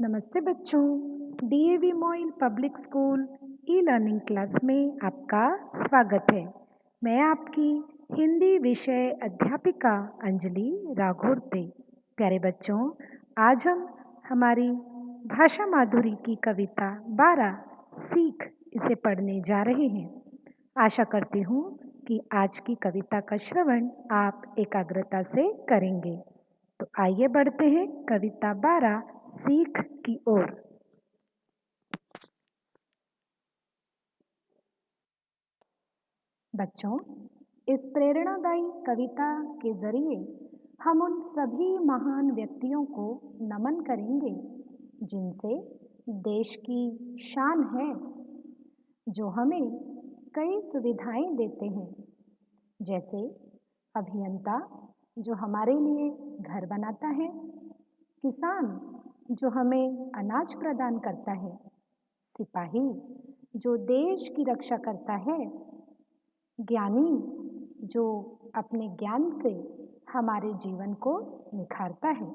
नमस्ते बच्चों। DAV MOIL public school e learning class में आपका स्वागत है। मैं आपकी हिंदी विषय अध्यापिका अंजलि राघोरते। प्यारे बच्चों, आज हम हमारी भाषा माधुरी की कविता 12 सीख इसे पढ़ने जा रहे हैं। आशा करती हूँ कि आज की कविता का श्रवण आप एकाग्रता से करेंगे। तो आइए बढ़ते हैं कविता 12 सीख की ओर। बच्चों, इस प्रेरणादायी कविता के जरिए हम उन सभी महान व्यक्तियों को नमन करेंगे जिनसे देश की शान है, जो हमें कई सुविधाएं देते हैं, जैसे अभियंता जो हमारे लिए घर बनाता है, किसान जो हमें अनाज प्रदान करता है, सिपाही जो देश की रक्षा करता है, ज्ञानी जो अपने ज्ञान से हमारे जीवन को निखारता है।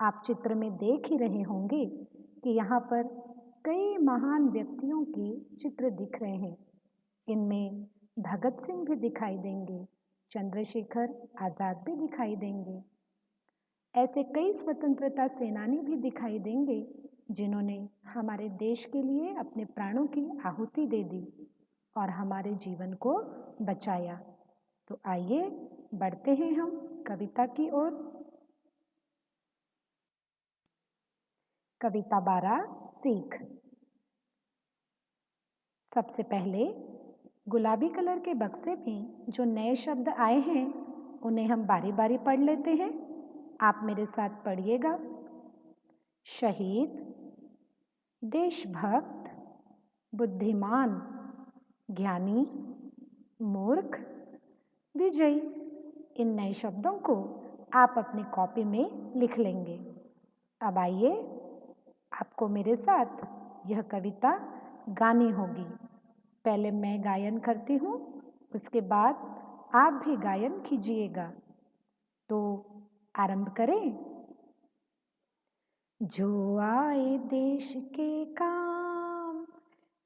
आप चित्र में देख ही रहे होंगे कि यहाँ पर कई महान व्यक्तियों के चित्र दिख रहे हैं। इनमें भगत सिंह भी दिखाई देंगे, चंद्रशेखर आज़ाद भी दिखाई देंगे। ऐसे कई स्वतंत्रता सेनानी भी दिखाई देंगे जिन्होंने हमारे देश के लिए अपने प्राणों की आहुति दे दी और हमारे जीवन को बचाया। तो आइए बढ़ते हैं हम कविता की ओर। कविता 12 सीख। सबसे पहले गुलाबी कलर के बक्से में जो नए शब्द आए हैं उन्हें हम बारी बारी पढ़ लेते हैं। आप मेरे साथ पढ़िएगा। शहीद, देशभक्त, बुद्धिमान, ज्ञानी, मूर्ख, विजयी। इन नए शब्दों को आप अपनी कॉपी में लिख लेंगे। अब आइए आपको मेरे साथ यह कविता गानी होगी। पहले मैं गायन करती हूँ, उसके बाद आप भी गायन कीजिएगा। तो आरंभ करें। जो आए देश के काम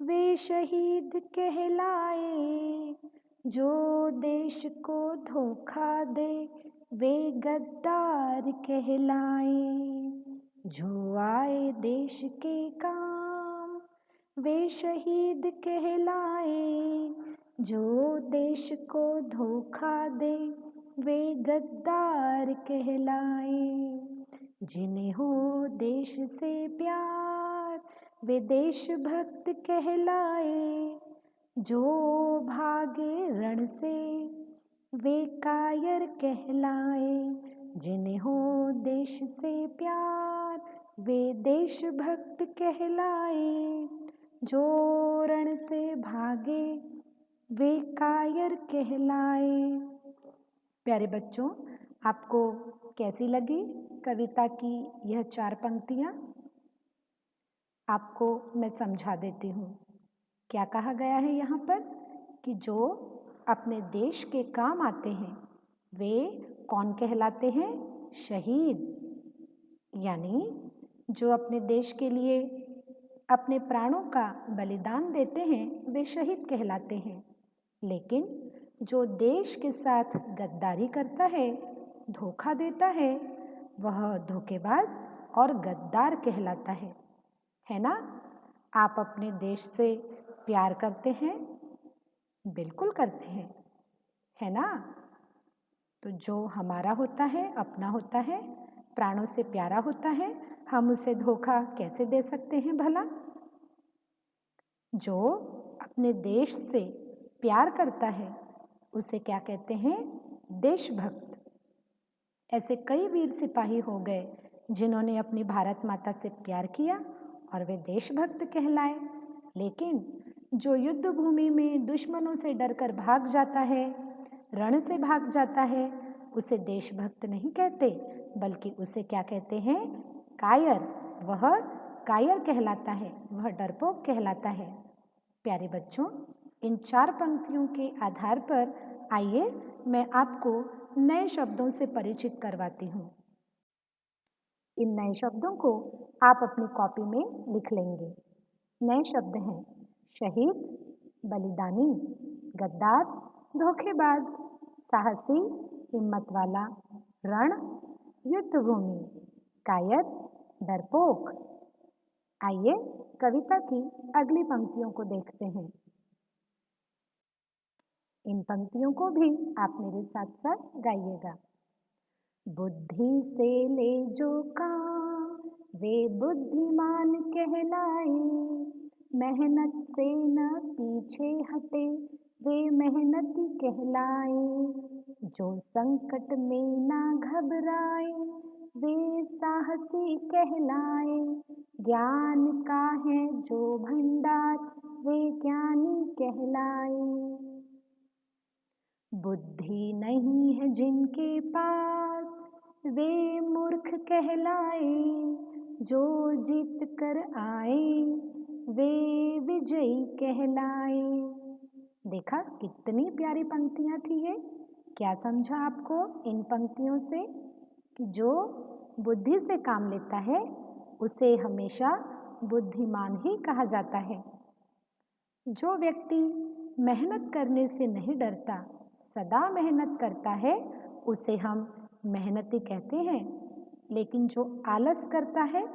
वे शहीद कहलाए, जो देश को धोखा दे वे गद्दार कहलाए। जो आए देश के काम वे शहीद कहलाए, जो देश को धोखा दे वे गद्दार कहलाए। जिन्हें हो देश से प्यार वे देशभक्त कहलाए, जो भागे रण से वे कायर कहलाए। जिन्हें हो देश से प्यार वे देशभक्त कहलाए, जो रण से भागे वे कायर कहलाए। प्यारे बच्चों, आपको कैसी लगी कविता की यह 4 पंक्तियाँ? आपको मैं समझा देती हूँ। क्या कहा गया है यहाँ पर कि जो अपने देश के काम आते हैं वे कौन कहलाते हैं? शहीद। यानी जो अपने देश के लिए अपने प्राणों का बलिदान देते हैं वे शहीद कहलाते हैं। लेकिन जो देश के साथ गद्दारी करता है, धोखा देता है, वह धोखेबाज और गद्दार कहलाता है ना? आप अपने देश से प्यार करते हैं? बिल्कुल करते हैं, है ना? तो जो हमारा होता है, अपना होता है, प्राणों से प्यारा होता है, हम उसे धोखा कैसे दे सकते हैं भला? जो अपने देश से प्यार करता है उसे क्या कहते हैं? देशभक्त। ऐसे कई वीर सिपाही हो गए जिन्होंने अपनी भारत माता से प्यार किया और वे देशभक्त कहलाए। लेकिन जो युद्ध भूमि में दुश्मनों से डरकर भाग जाता है, रण से भाग जाता है, उसे देशभक्त नहीं कहते, बल्कि उसे क्या कहते हैं? कायर। वह कायर कहलाता है, वह डरपोक कहलाता है। प्यारे बच्चों, इन 4 पंक्तियों के आधार पर आइए मैं आपको नए शब्दों से परिचित करवाती हूँ। इन नए शब्दों को आप अपनी कॉपी में लिख लेंगे। नए शब्द हैं शहीद, बलिदानी, गद्दार, धोखेबाज, साहसी, हिम्मत वाला, रण, युद्धभूमि, कायर, डरपोक। आइए कविता की अगली पंक्तियों को देखते हैं। इन पंक्तियों को भी आप मेरे साथ साथ गाइएगा। बुद्धि से ले जो काम वे बुद्धिमान कहलाए, मेहनत से न पीछे हटे वे मेहनती कहलाए, जो संकट में ना घबराए वे साहसी कहलाए, ज्ञान का है जो भंडार वे ज्ञानी कहलाए। बुद्धि नहीं है जिनके पास वे मूर्ख कहलाए, जो जीत कर आए वे विजयी कहलाए। देखा कितनी प्यारी पंक्तियां थी ये। क्या समझा आपको इन पंक्तियों से कि जो बुद्धि से काम लेता है उसे हमेशा बुद्धिमान ही कहा जाता है। जो व्यक्ति मेहनत करने से नहीं डरता, सदा मेहनत करता है, उसे हम मेहनती कहते हैं। लेकिन जो आलस करता है,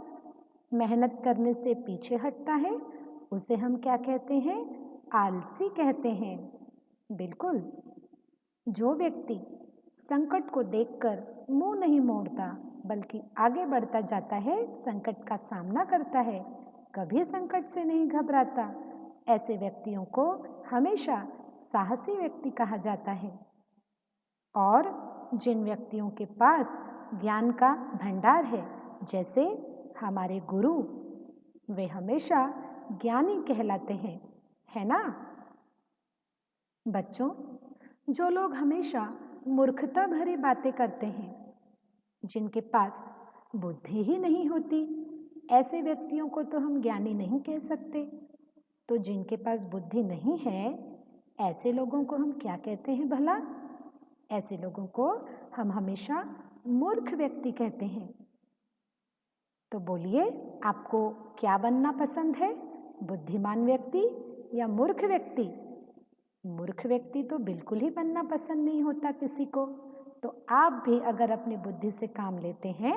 मेहनत करने से पीछे हटता है, उसे हम क्या कहते हैं? आलसी कहते हैं। बिल्कुल। जो व्यक्ति संकट को देखकर मुंह नहीं मोड़ता बल्कि आगे बढ़ता जाता है, संकट का सामना करता है, कभी संकट से नहीं घबराता, ऐसे व्यक्तियों को हमेशा साहसी व्यक्ति कहा जाता है। और जिन व्यक्तियों के पास ज्ञान का भंडार है, जैसे हमारे गुरु, वे हमेशा ज्ञानी कहलाते हैं, है ना? बच्चों, जो लोग हमेशा मूर्खता भरी बातें करते हैं, जिनके पास बुद्धि ही नहीं होती, ऐसे व्यक्तियों को तो हम ज्ञानी नहीं कह सकते। तो जिनके पास बुद्धि नहीं है, ऐसे लोगों को हम क्या कहते हैं भला? ऐसे लोगों को हम हमेशा मूर्ख व्यक्ति कहते हैं। तो बोलिए, आपको क्या बनना पसंद है? बुद्धिमान व्यक्ति या मूर्ख व्यक्ति? मूर्ख व्यक्ति तो बिल्कुल ही बनना पसंद नहीं होता किसी को। तो आप भी अगर अपनी बुद्धि से काम लेते हैं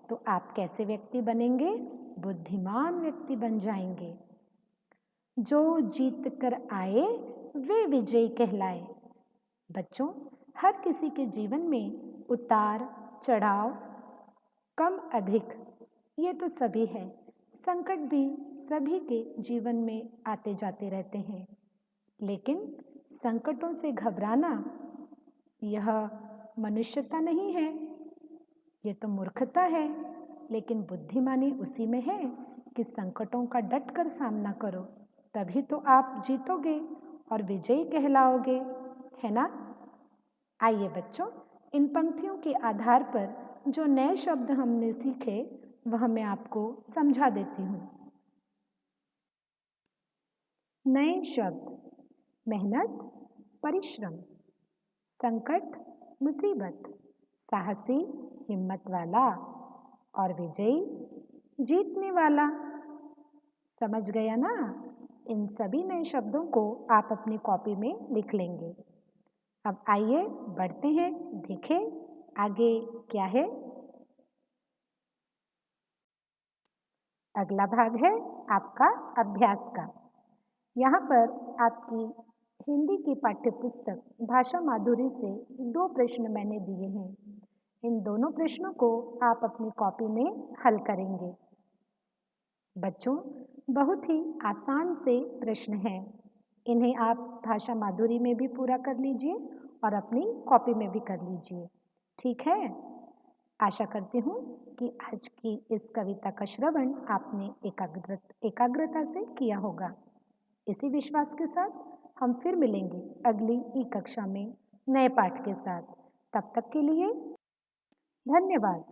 तो आप कैसे व्यक्ति बनेंगे? बुद्धिमान व्यक्ति बन जाएंगे। जो जीत कर आए वे विजयी कहलाए। बच्चों, हर किसी के जीवन में उतार चढ़ाव, कम अधिक, ये तो सभी है। संकट भी सभी के जीवन में आते जाते रहते हैं। लेकिन संकटों से घबराना यह मनुष्यता नहीं है, ये तो मूर्खता है। लेकिन बुद्धिमानी उसी में है कि संकटों का डटकर सामना करो, तभी तो आप जीतोगे और विजयी कहलाओगे, है ना? आइए बच्चों, इन पंक्तियों के आधार पर जो नए शब्द हमने सीखे वह मैं आपको समझा देती हूँ। नए शब्द: मेहनत, परिश्रम, संकट, मुसीबत, साहसी, हिम्मत वाला, और विजयी, जीतने वाला। समझ गया ना? इन सभी नए शब्दों को आप अपनी कॉपी में लिख लेंगे। अब आइए बढ़ते हैं, देखें आगे क्या है। अगला भाग है आपका अभ्यास का। यहाँ पर आपकी हिंदी की पाठ्य पुस्तक भाषा माधुरी से 2 प्रश्न मैंने दिए हैं। इन दोनों प्रश्नों को आप अपनी कॉपी में हल करेंगे। बच्चों, बहुत ही आसान से प्रश्न हैं। इन्हें आप भाषा माधुरी में भी पूरा कर लीजिए और अपनी कॉपी में भी कर लीजिए। ठीक है? आशा करती हूँ कि आज की इस कविता का श्रवण आपने एकाग्रता से किया होगा। इसी विश्वास के साथ हम फिर मिलेंगे अगली ई कक्षा में नए पाठ के साथ। तब तक के लिए धन्यवाद।